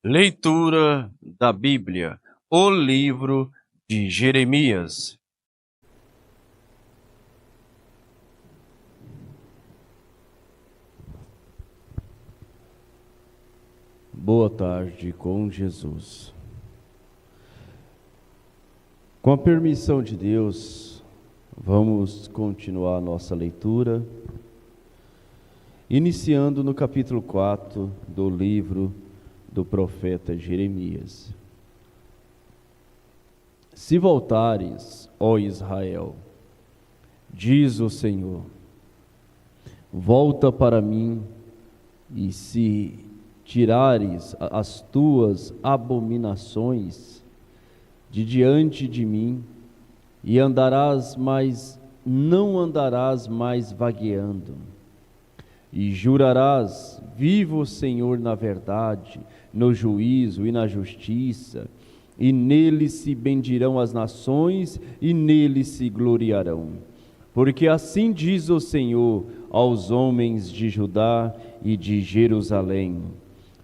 Leitura da Bíblia, o livro de Jeremias. Boa tarde com Jesus. Com a permissão de Deus, vamos continuar a nossa leitura, iniciando no capítulo 4 do livro do profeta Jeremias. Se voltares, ó Israel, diz o Senhor, volta para mim, e se tirares as tuas abominações de diante de mim, e não andarás mais vagueando, e jurarás, viva o Senhor na verdade, no juízo e na justiça, e nele se bendirão as nações, e nele se gloriarão. Porque assim diz o Senhor aos homens de Judá e de Jerusalém: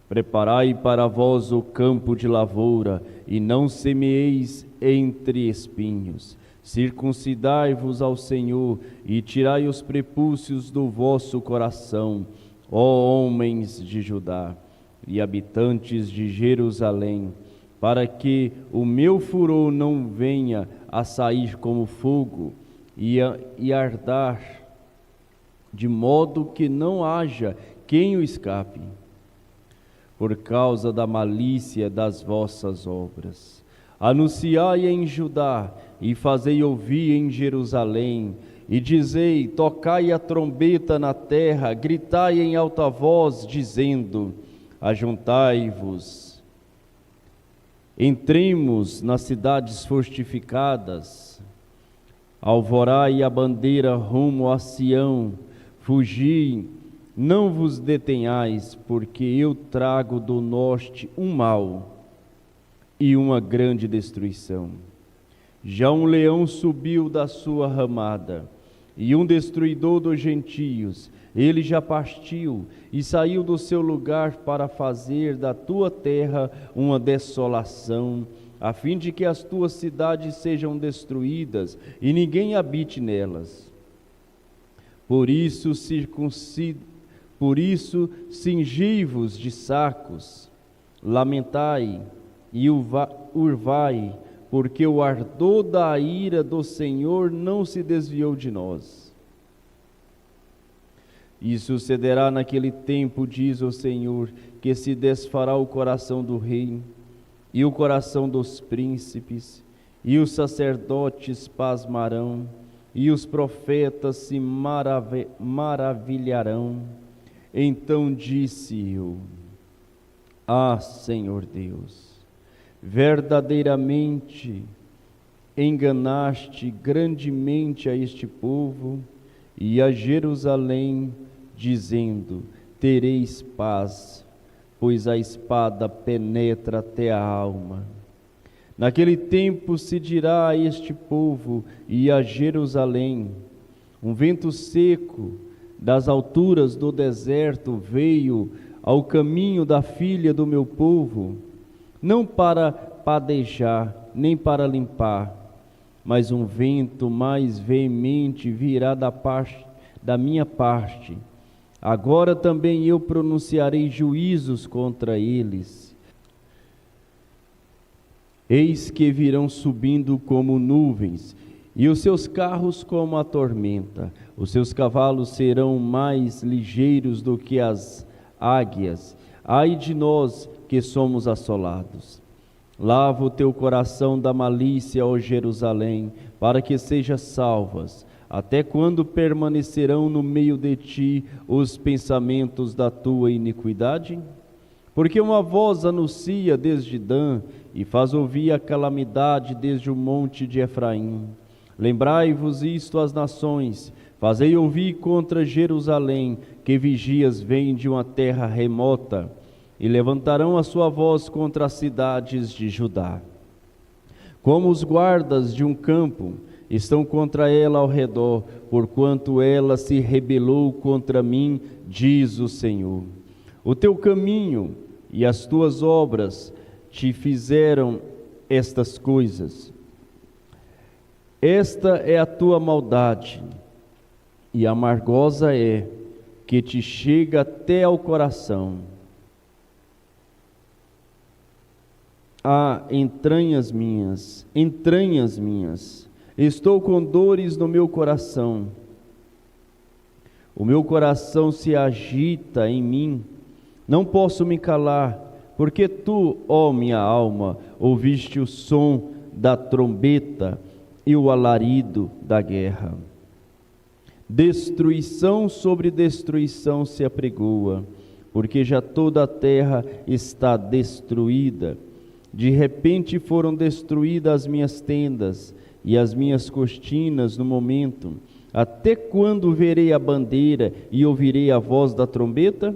preparai para vós o campo de lavoura, e não semeeis entre espinhos. Circuncidai-vos ao Senhor, e tirai os prepúcios do vosso coração, ó homens de Judá e habitantes de Jerusalém, para que o meu furor não venha a sair como fogo e ardar, de modo que não haja quem o escape, por causa da malícia das vossas obras. Anunciai em Judá, e fazei ouvir em Jerusalém, e dizei, tocai a trombeta na terra, gritai em alta voz, dizendo, ajuntai-vos, entremos nas cidades fortificadas, alvorai a bandeira rumo a Sião, fugi, não vos detenhais, porque eu trago do norte um mal e uma grande destruição. Já um leão subiu da sua ramada, e um destruidor dos gentios, ele já partiu e saiu do seu lugar para fazer da tua terra uma desolação, a fim de que as tuas cidades sejam destruídas e ninguém habite nelas. Por isso cingi-vos de sacos, lamentai e urvai, porque o ardor da ira do Senhor não se desviou de nós. E sucederá naquele tempo, diz o Senhor, que se desfará o coração do rei, e o coração dos príncipes, e os sacerdotes pasmarão, e os profetas se maravilharão. Então disse eu, Senhor Deus, verdadeiramente enganaste grandemente a este povo e a Jerusalém, dizendo, tereis paz, pois a espada penetra até a alma. Naquele tempo se dirá a este povo e a Jerusalém, um vento seco das alturas do deserto veio ao caminho da filha do meu povo, não para padejar, nem para limpar, mas um vento mais veemente virá da minha parte. Agora também eu pronunciarei juízos contra eles. Eis que virão subindo como nuvens, e os seus carros como a tormenta. Os seus cavalos serão mais ligeiros do que as águias. Ai de nós que somos assolados. Lava o teu coração da malícia, ó Jerusalém, para que sejas salvas. Até quando permanecerão no meio de ti os pensamentos da tua iniquidade? Porque uma voz anuncia desde Dan, e faz ouvir a calamidade desde o monte de Efraim. Lembrai-vos isto às nações, fazei ouvir contra Jerusalém, que vigias vêm de uma terra remota, e levantarão a sua voz contra as cidades de Judá. Como os guardas de um campo, estão contra ela ao redor, porquanto ela se rebelou contra mim, diz o Senhor. O teu caminho e as tuas obras te fizeram estas coisas. Esta é a tua maldade, e amargosa é, que te chega até ao coração. Ah, entranhas minhas, estou com dores no meu coração. O meu coração se agita em mim, não posso me calar, porque tu, ó minha alma, ouviste o som da trombeta e o alarido da guerra. Destruição sobre destruição se apregoa, porque já toda a terra está destruída. De repente foram destruídas as minhas tendas e as minhas cortinas no momento. Até quando verei a bandeira e ouvirei a voz da trombeta?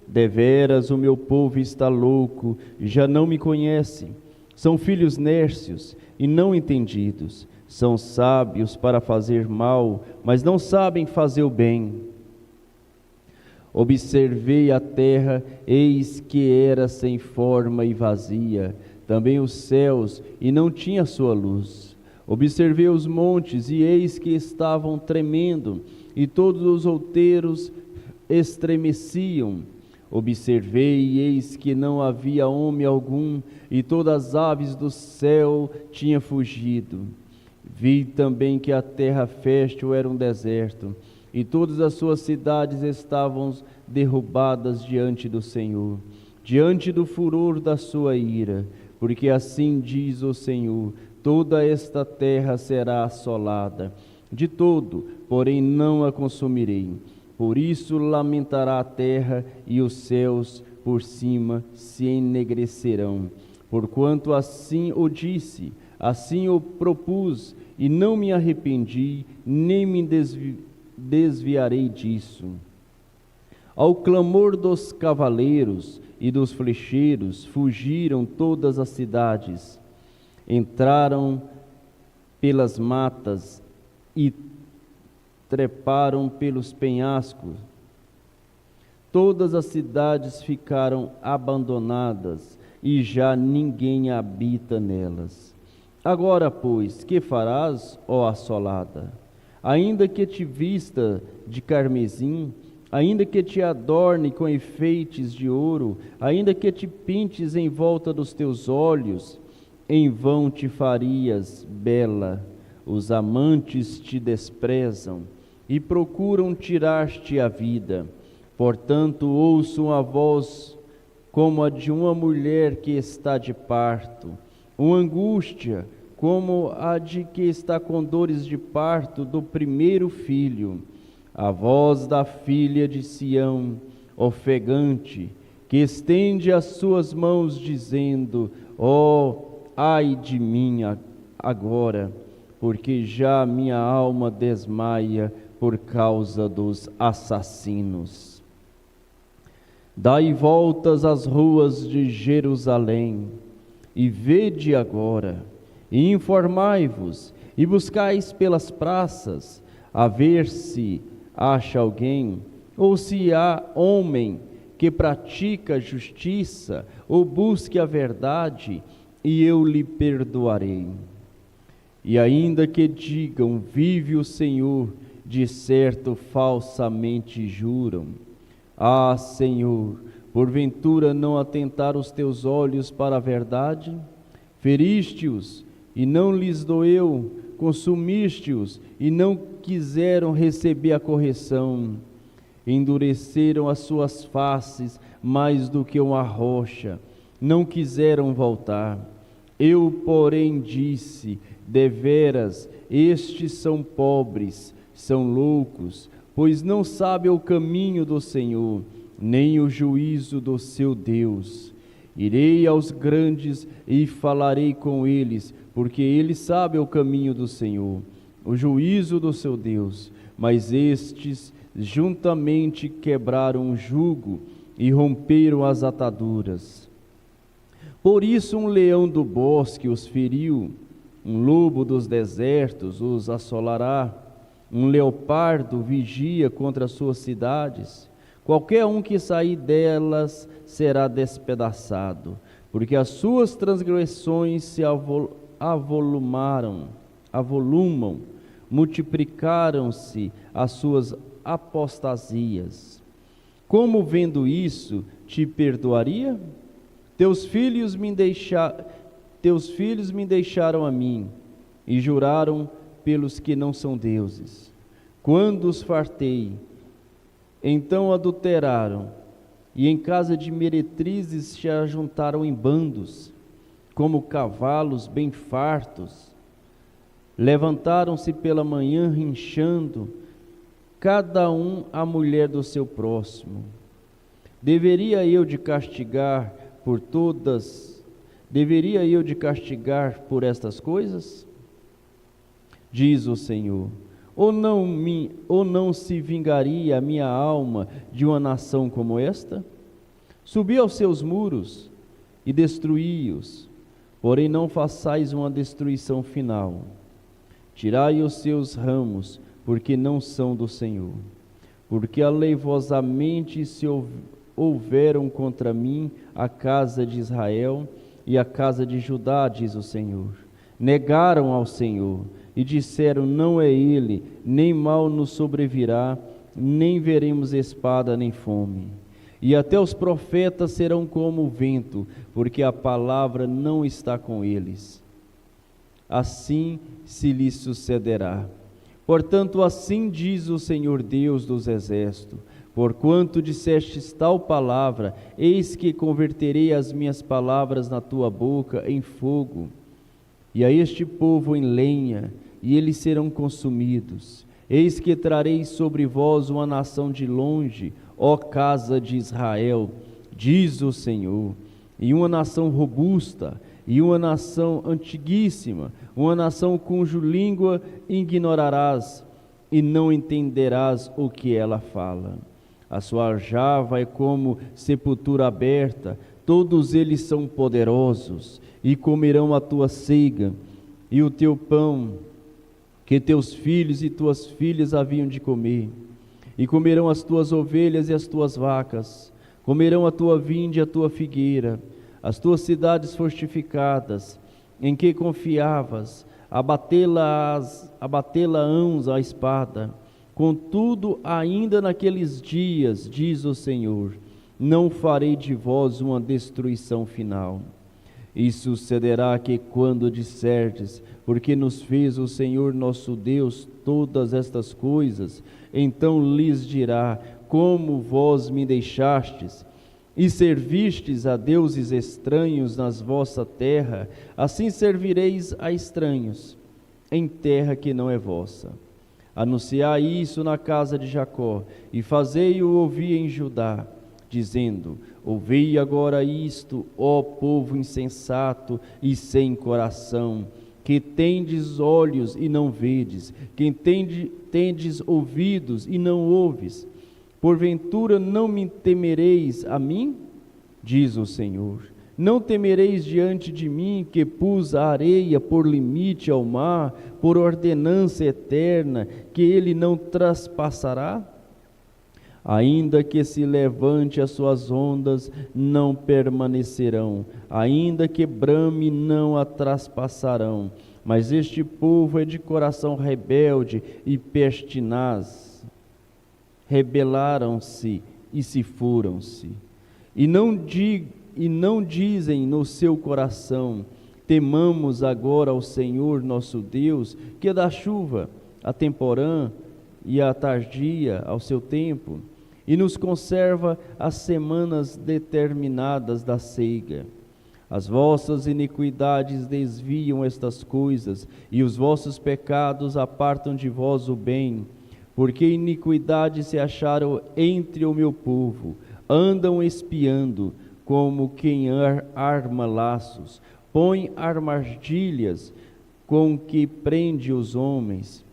Deveras o meu povo está louco, já não me conhece. São filhos nércios e não entendidos. São sábios para fazer mal, mas não sabem fazer o bem. Observei a terra, eis que era sem forma e vazia, também os céus, e não tinha sua luz. Observei os montes, e eis que estavam tremendo, e todos os outeiros estremeciam. Observei, e eis que não havia homem algum, e todas as aves do céu tinham fugido. Vi também que a terra fértil era um deserto, e todas as suas cidades estavam derrubadas diante do Senhor, diante do furor da sua ira, porque assim diz o Senhor: toda esta terra será assolada, de todo, porém não a consumirei. Por isso lamentará a terra, e os céus por cima se ennegrecerão. Porquanto assim o disse, assim o propus, e não me arrependi, nem me desviarei disso. Ao clamor dos cavaleiros e dos flecheiros fugiram todas as cidades, entraram pelas matas e treparam pelos penhascos. Todas as cidades ficaram abandonadas e já ninguém habita nelas. Agora, pois, que farás, ó assolada? Ainda que te vista de carmesim, ainda que te adorne com enfeites de ouro, ainda que te pintes em volta dos teus olhos, em vão te farias bela. Os amantes te desprezam e procuram tirar-te a vida. Portanto, ouço uma voz como a de uma mulher que está de parto, uma angústia como a de que está com dores de parto do primeiro filho. A voz da filha de Sião, ofegante, que estende as suas mãos dizendo: ó, ai de mim agora, porque já minha alma desmaia por causa dos assassinos. Dai voltas às ruas de Jerusalém, e vede agora, e informai-vos, e buscais pelas praças, a ver se acha alguém, ou se há homem que pratica justiça, ou busque a verdade, e eu lhe perdoarei. E ainda que digam: vive o Senhor, de certo falsamente juram. Ah, Senhor, porventura não atentaram os teus olhos para a verdade? Feriste-os, e não lhes doeu, consumiste-os, e não quiseram receber a correção. Endureceram as suas faces mais do que uma rocha, não quiseram voltar. Eu, porém, disse: deveras, estes são pobres, são loucos, pois não sabem o caminho do Senhor, nem o juízo do seu Deus. Irei aos grandes e falarei com eles, porque eles sabem o caminho do Senhor, o juízo do seu Deus. Mas estes juntamente quebraram o jugo e romperam as ataduras. Por isso um leão do bosque os feriu, um lobo dos desertos os assolará, um leopardo vigia contra as suas cidades. Qualquer um que sair delas será despedaçado, porque as suas transgressões se avolumam, multiplicaram-se as suas apostasias. Como vendo isso, te perdoaria? Teus filhos me deixaram a mim, e juraram pelos que não são deuses. Quando os fartei, então adulteraram, e em casa de meretrizes se ajuntaram em bandos, como cavalos bem fartos. Levantaram-se pela manhã rinchando, cada um a mulher do seu próximo. Deveria eu de castigar por estas coisas? Diz o Senhor. Ou não se vingaria a minha alma de uma nação como esta? Subi aos seus muros e destruí-os, porém não façais uma destruição final. Tirai os seus ramos, porque não são do Senhor. Porque aleivosamente se houveram contra mim a casa de Israel e a casa de Judá, diz o Senhor. Negaram ao Senhor e disseram: não é Ele, nem mal nos sobrevirá, nem veremos espada nem fome. E até os profetas serão como o vento, porque a palavra não está com eles. Assim se lhes sucederá. Portanto, assim diz o Senhor Deus dos exércitos: porquanto dissestes tal palavra, eis que converterei as minhas palavras na tua boca em fogo, e a este povo em lenha, e eles serão consumidos. Eis que trarei sobre vós uma nação de longe, ó casa de Israel, diz o Senhor, e uma nação robusta, e uma nação antiguíssima, uma nação cuja língua ignorarás, e não entenderás o que ela fala. A sua aljava é como sepultura aberta, todos eles são poderosos, e comerão a tua ceiga, e o teu pão, que teus filhos e tuas filhas haviam de comer, e comerão as tuas ovelhas e as tuas vacas, comerão a tua vinde e a tua figueira, as tuas cidades fortificadas, em que confiavas, abatê-la-ãos à espada. Contudo, ainda naqueles dias, diz o Senhor, não farei de vós uma destruição final. E sucederá que quando disserdes, porque nos fez o Senhor nosso Deus todas estas coisas, então lhes dirá: como vós me deixastes, e servistes a deuses estranhos nas vossa terra, assim servireis a estranhos, em terra que não é vossa. Anunciai isso na casa de Jacó, e fazei-o ouvir em Judá, dizendo: ouvi agora isto, ó povo insensato e sem coração, que tendes olhos e não vedes, que tendes ouvidos e não ouves. Porventura não me temereis a mim? Diz o Senhor. Não temereis diante de mim, que pus a areia por limite ao mar, por ordenança eterna, que ele não traspassará? Ainda que se levante as suas ondas, não permanecerão, ainda que brame, não a traspassarão. Mas este povo é de coração rebelde e pertinaz. Rebelaram-se e se foram-se, e não dizem no seu coração: temamos agora ao Senhor nosso Deus, que dá chuva a temporã e a tardia ao seu tempo, e nos conserva as semanas determinadas da ceiga. As vossas iniquidades desviam estas coisas, e os vossos pecados apartam de vós o bem. Porque iniquidade se acharam entre o meu povo, andam espiando, como quem arma laços, põe armadilhas com que prende os homens.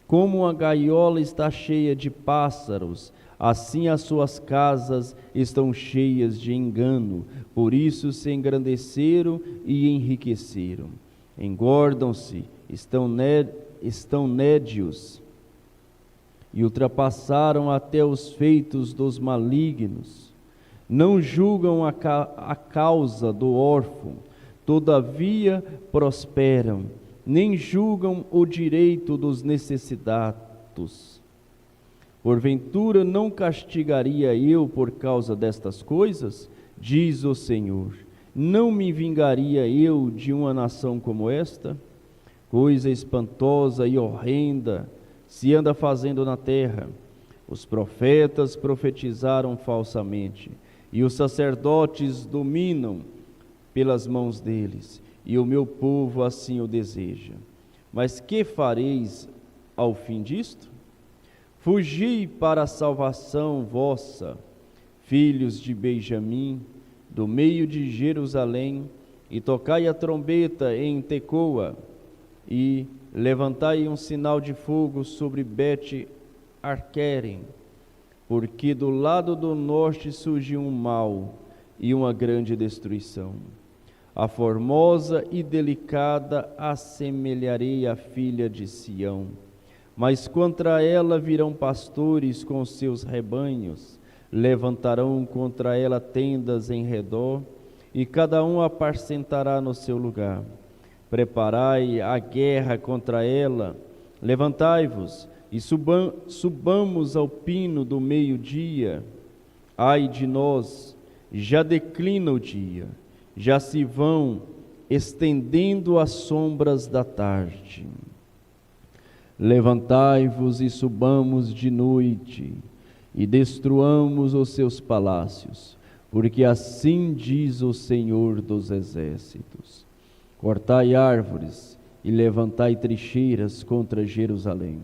Como uma gaiola está cheia de pássaros, assim as suas casas estão cheias de engano, por isso se engrandeceram e enriqueceram. Engordam-se, estão nédios, e ultrapassaram até os feitos dos malignos. Não julgam a causa do órfão, todavia prosperam, nem julgam o direito dos necessitados. Porventura não castigaria eu por causa destas coisas? Diz o Senhor. Não me vingaria eu de uma nação como esta? Coisa espantosa e horrenda se anda fazendo na terra. Os profetas profetizaram falsamente, e os sacerdotes dominam pelas mãos deles, e o meu povo assim o deseja. Mas que fareis ao fim disto? Fugi para a salvação vossa, filhos de Benjamim, do meio de Jerusalém, e tocai a trombeta em Tecoa, e levantai um sinal de fogo sobre Bet-Arquerem, porque do lado do norte surgiu um mal e uma grande destruição. A formosa e delicada assemelharei à filha de Sião, mas contra ela virão pastores com seus rebanhos, levantarão contra ela tendas em redor, e cada um apacentará no seu lugar. Preparai a guerra contra ela, levantai-vos e subamos ao pino do meio-dia. Ai de nós, já declina o dia, já se vão estendendo as sombras da tarde. Levantai-vos e subamos de noite, e destruamos os seus palácios, porque assim diz o Senhor dos Exércitos. Cortai árvores e levantai trincheiras contra Jerusalém.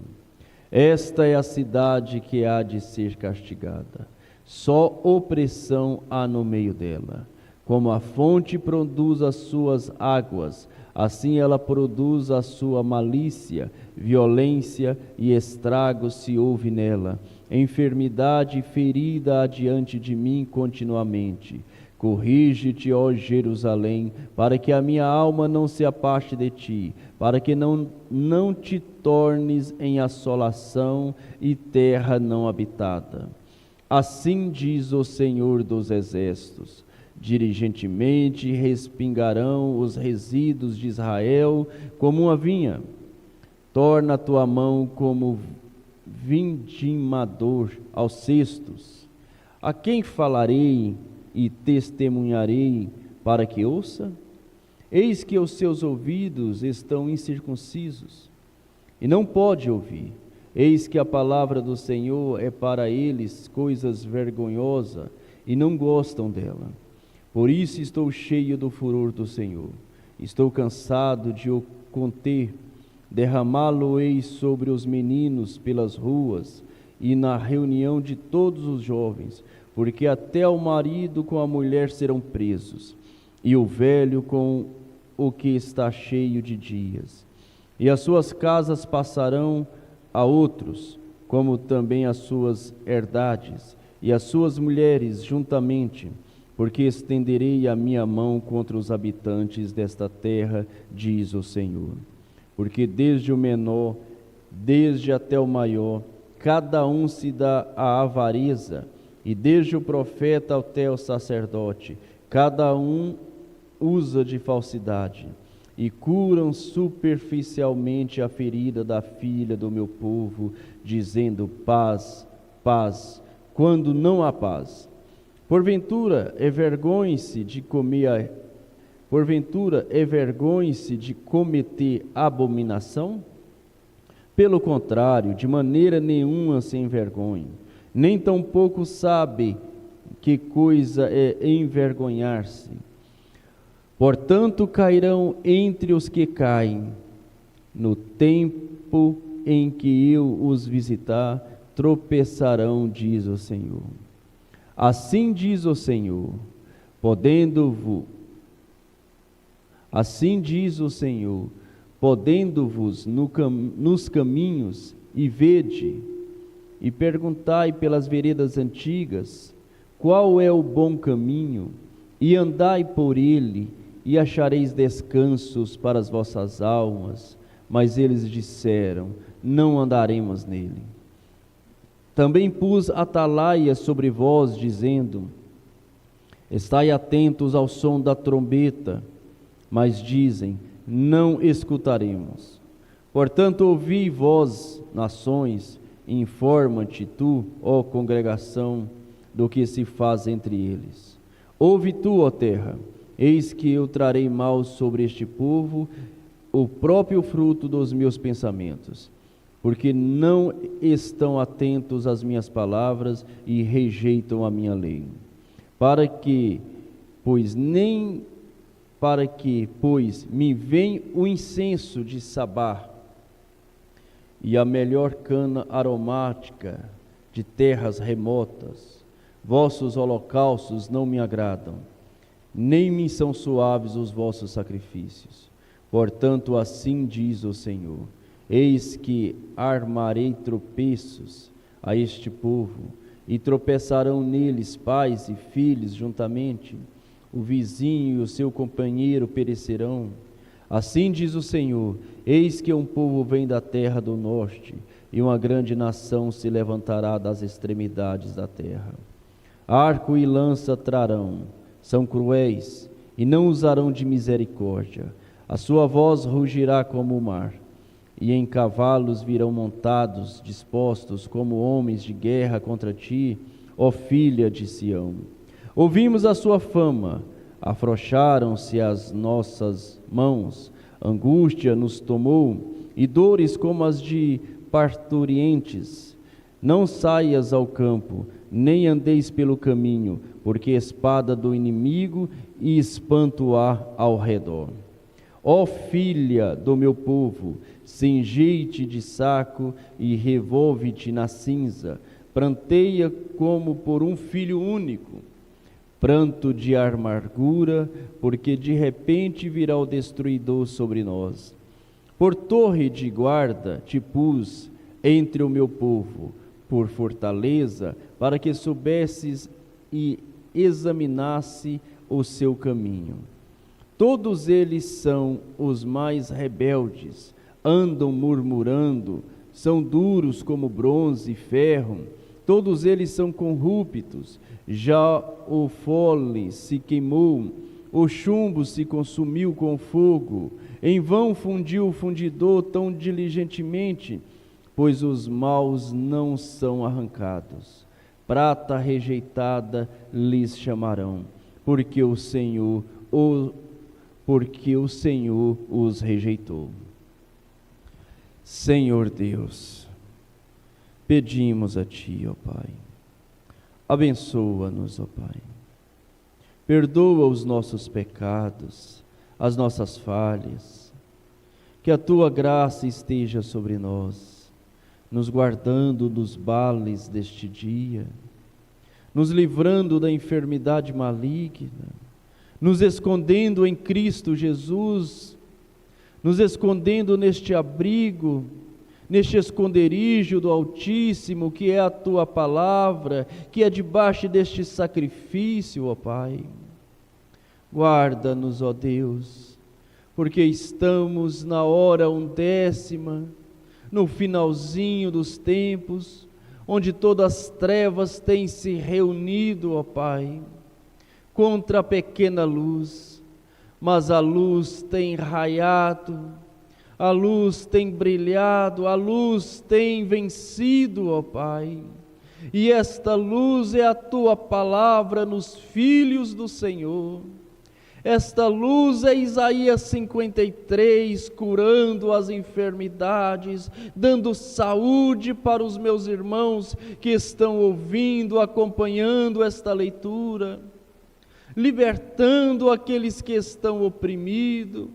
Esta é a cidade que há de ser castigada. Só opressão há no meio dela. Como a fonte produz as suas águas, assim ela produz a sua malícia, violência e estrago se houve nela. Enfermidade e ferida há diante de mim continuamente. Corrige-te, ó Jerusalém, para que a minha alma não se afaste de ti, para que não te tornes em assolação e terra não habitada. Assim diz o Senhor dos Exércitos: diligentemente respingarão os resíduos de Israel como uma vinha. Torna a tua mão como vindimador aos cestos. A quem falarei e testemunharei para que ouça? Eis que os seus ouvidos estão incircuncisos, e não pode ouvir. Eis que a palavra do Senhor é para eles coisas vergonhosas, e não gostam dela. Por isso estou cheio do furor do Senhor. Estou cansado de o conter. Derramá-lo-ei sobre os meninos pelas ruas, e na reunião de todos os jovens, porque até o marido com a mulher serão presos, e o velho com o que está cheio de dias. E as suas casas passarão a outros, como também as suas herdades, e as suas mulheres juntamente, porque estenderei a minha mão contra os habitantes desta terra, diz o Senhor. Porque desde o menor, desde até o maior, cada um se dá à avareza, e desde o profeta até o sacerdote, cada um usa de falsidade, e curam superficialmente a ferida da filha do meu povo, dizendo paz, paz, quando não há paz. Porventura envergonhe-se de cometer abominação? Pelo contrário, de maneira nenhuma se envergonhe, nem tampouco sabe que coisa é envergonhar-se. Portanto, cairão entre os que caem, no tempo em que eu os visitar, tropeçarão, diz o Senhor. Assim diz o Senhor, podendo-vos nos caminhos, e vede, e perguntai pelas veredas antigas, qual é o bom caminho, e andai por ele, e achareis descansos para as vossas almas. Mas eles disseram, não andaremos nele. Também pus atalaia sobre vós, dizendo: estai atentos ao som da trombeta. Mas dizem: não escutaremos. Portanto, ouvi, vós, nações, informa-te tu, ó congregação, do que se faz entre eles. Ouve tu, ó terra, eis que eu trarei mal sobre este povo, o próprio fruto dos meus pensamentos, porque não estão atentos às minhas palavras e rejeitam a minha lei. Pois me vem o incenso de Sabá e a melhor cana aromática de terras remotas. Vossos holocaustos não me agradam, nem me são suaves os vossos sacrifícios. Portanto, assim diz o Senhor: eis que armarei tropeços a este povo, e tropeçarão neles pais e filhos juntamente. O vizinho e o seu companheiro perecerão. Assim diz o Senhor: eis que um povo vem da terra do norte, e uma grande nação se levantará das extremidades da terra. Arco e lança trarão, são cruéis, e não usarão de misericórdia. A sua voz rugirá como o mar, e em cavalos virão montados, dispostos como homens de guerra contra ti, ó filha de Sião. Ouvimos a sua fama, afrouxaram-se as nossas mãos, angústia nos tomou, e dores como as de parturientes. Não saias ao campo, nem andeis pelo caminho, porque espada do inimigo e espanto há ao redor. Ó filha do meu povo, cingei-te de saco e revolve-te na cinza, pranteia como por um filho único. Pranto de amargura, porque de repente virá o destruidor sobre nós. Por torre de guarda te pus entre o meu povo, por fortaleza, para que soubesses e examinasse o seu caminho. Todos eles são os mais rebeldes, andam murmurando, são duros como bronze e ferro, todos eles são corruptos. Já o fole se queimou, o chumbo se consumiu com fogo, em vão fundiu o fundidor tão diligentemente, pois os maus não são arrancados. Prata rejeitada lhes chamarão, porque o Senhor os rejeitou. Senhor Deus, pedimos a Ti, ó Pai, abençoa-nos, ó Pai, perdoa os nossos pecados, as nossas falhas, que a Tua graça esteja sobre nós, nos guardando dos males deste dia, nos livrando da enfermidade maligna, nos escondendo em Cristo Jesus, nos escondendo neste abrigo, neste esconderijo do Altíssimo, que é a Tua palavra, que é debaixo deste sacrifício, ó Pai. Guarda-nos, ó Deus, porque estamos na hora 11ª, no finalzinho dos tempos, onde todas as trevas têm se reunido, ó Pai, contra a pequena luz, mas a luz tem raiado, a luz tem brilhado, a luz tem vencido, ó Pai, e esta luz é a Tua palavra nos filhos do Senhor. Esta luz é Isaías 53, curando as enfermidades, dando saúde para os meus irmãos que estão ouvindo, acompanhando esta leitura, libertando aqueles que estão oprimidos.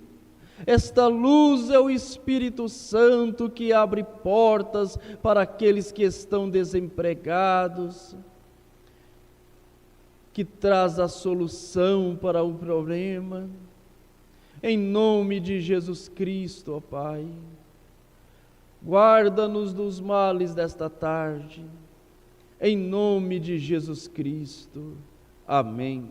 Esta luz é o Espírito Santo que abre portas para aqueles que estão desempregados, que traz a solução para o problema. Em nome de Jesus Cristo, ó Pai, guarda-nos dos males desta tarde, em nome de Jesus Cristo. Amém.